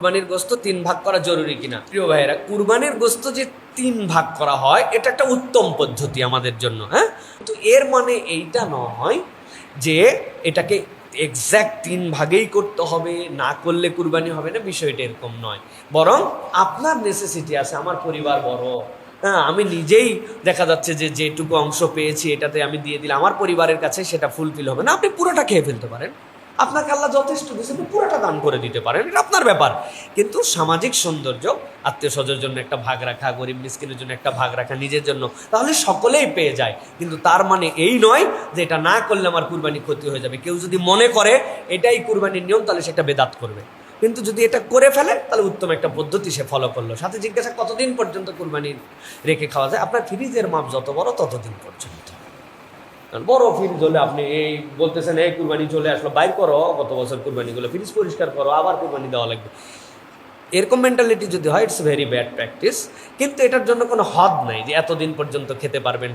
কুরবানির গোস্ত 3 ভাগ করা জরুরি কিনা? প্রিয় ভাইয়েরা, কুরবানির গোস্ত যে 3 ভাগ করা হয় এটা একটা উত্তম পদ্ধতি আমাদের জন্য, হ্যাঁ। কিন্তু এর মানে এইটা নয় যে এটাকে এক্স্যাক্ট 3 ভাগেই করতে হবে, না করলে কুরবানি হবে না, বিষয়টা এরকম নয়। বরং আপনার নেসেসিটি আছে, আমার পরিবার বড়, হ্যাঁ, আমি নিজেই দেখা যাচ্ছে যে যেটুকু অংশ পেয়েছি এটাতে আমি দিয়ে দিলে আমার পরিবারের কাছে সেটা ফুলফিল হবে না, আপনি পুরোটা খেয়ে ফেলতে পারেন। আপনাকে আল্লাহ যথেষ্ট দিয়েছে, আপনি পুরোটা দান করে দিতে পারেন, এটা আপনার ব্যাপার। কিন্তু সামাজিক সৌন্দর্য, আত্মীয় স্বজনের জন্য একটা ভাগ রাখা, গরিব মিসকিনের জন্য একটা ভাগ রাখা, নিজের জন্য, তাহলে সকলেই পেয়ে যায়। কিন্তু তার মানে এই নয় যে এটা না করলে আমার কুরবানি ক্ষতি হয়ে যাবে। কেউ যদি মনে করে এটাই কুরবানির নিয়ম, তাহলে সেটা বেদাত করবে। কিন্তু যদি এটা করে ফেলে তাহলে উত্তম একটা পদ্ধতি সে ফলো করলো। সাথে জিজ্ঞাসা কতদিন পর্যন্ত কুরবানি রেখে খাওয়া যায়? আপনার ফ্রিজের মাপ যত বড় ততদিন পর্যন্ত। বড় ফ্রিজ হলে আপনি এই বলতেছেন এই কুরবানি চলে আসলো, বাইর করো গত বছর কুরবানিগুলো, ফ্রিজ পরিষ্কার করো, আবার কুরবানি দেওয়া লাগবে। এরকম মেন্টালিটি যদি হয়, ইটস ভেরি ব্যাড প্র্যাকটিস। কিন্তু এটার জন্য কোনো হদ নাই যে এতদিন পর্যন্ত খেতে পারবেন।